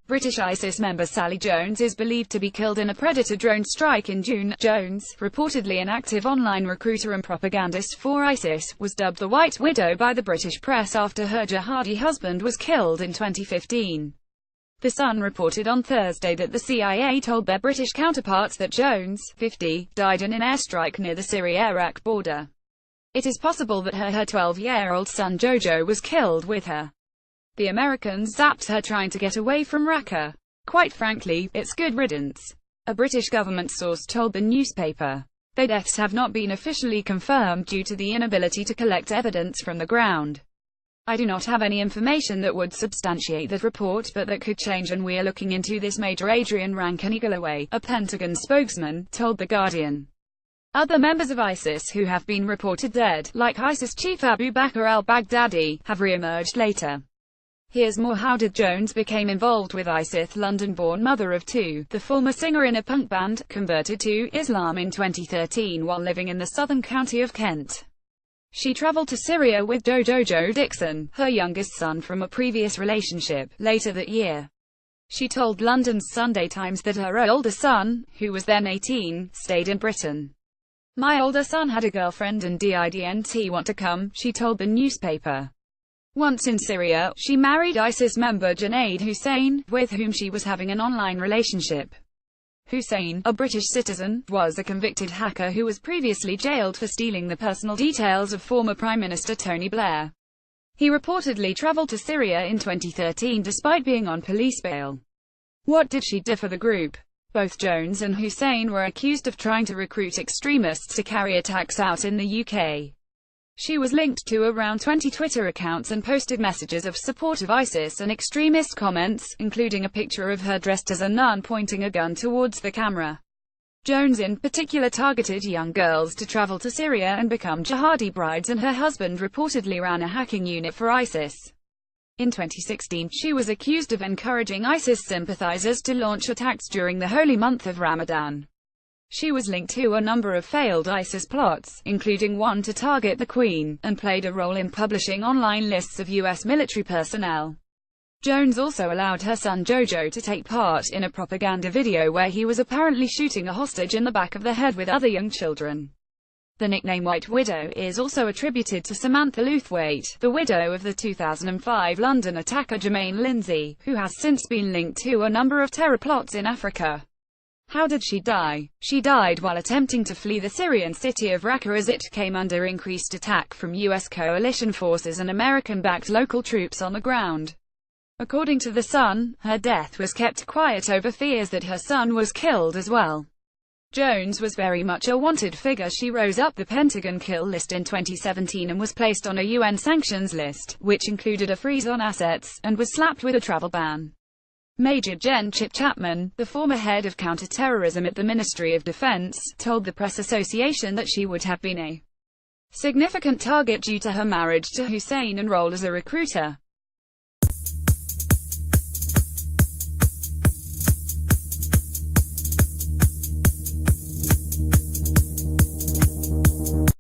British ISIS member Sally Jones is believed to be killed in a Predator drone strike in June. Jones, reportedly an active online recruiter and propagandist for ISIS, was dubbed the White Widow by the British press after her jihadi husband was killed in 2015. The Sun reported on Thursday that the CIA told their British counterparts that Jones, 50, died in an airstrike near the Syria-Iraq border. It is possible that her 12-year-old son Jojo was killed with her. The Americans zapped her trying to get away from Raqqa. Quite frankly, it's good riddance, a British government source told the newspaper. Their deaths have not been officially confirmed due to the inability to collect evidence from the ground. I do not have any information that would substantiate that report, but that could change, and we are looking into this. Major Adrian Rankin-Igaloay, a Pentagon spokesman, told The Guardian. Other members of ISIS who have been reported dead, like ISIS chief Abu Bakr al-Baghdadi, have re-emerged later. Here's more. How did Jones become involved with ISIS? London-born mother of two, the former singer in a punk band, converted to Islam in 2013 while living in the southern county of Kent. She travelled to Syria with Jojo Dixon, her youngest son from a previous relationship, later that year. She told London's Sunday Times that her older son, who was then 18, stayed in Britain. "My older son had a girlfriend and didn't want to come," she told the newspaper. Once in Syria, she married ISIS member Junaid Hussein, with whom she was having an online relationship. Hussein, a British citizen, was a convicted hacker who was previously jailed for stealing the personal details of former Prime Minister Tony Blair. He reportedly travelled to Syria in 2013 despite being on police bail. What did she do for the group? Both Jones and Hussein were accused of trying to recruit extremists to carry attacks out in the UK. She was linked to around 20 Twitter accounts and posted messages of support of ISIS and extremist comments, including a picture of her dressed as a nun pointing a gun towards the camera. Jones in particular targeted young girls to travel to Syria and become jihadi brides, and her husband reportedly ran a hacking unit for ISIS. In 2016, she was accused of encouraging ISIS sympathizers to launch attacks during the holy month of Ramadan. She was linked to a number of failed ISIS plots, including one to target the Queen, and played a role in publishing online lists of U.S. military personnel. Jones also allowed her son Jojo to take part in a propaganda video where he was apparently shooting a hostage in the back of the head with other young children. The nickname White Widow is also attributed to Samantha Lewthwaite, the widow of the 2005 London attacker Jermaine Lindsay, who has since been linked to a number of terror plots in Africa. How did she die? She died while attempting to flee the Syrian city of Raqqa as it came under increased attack from U.S. coalition forces and American-backed local troops on the ground. According to The Sun, her death was kept quiet over fears that her son was killed as well. Jones was very much a wanted figure. She rose up the Pentagon kill list in 2017 and was placed on a UN sanctions list, which included a freeze on assets, and was slapped with a travel ban. Major Gen. Chip Chapman, the former head of counter-terrorism at the Ministry of Defense, told the Press Association that she would have been a significant target due to her marriage to Hussein and role as a recruiter.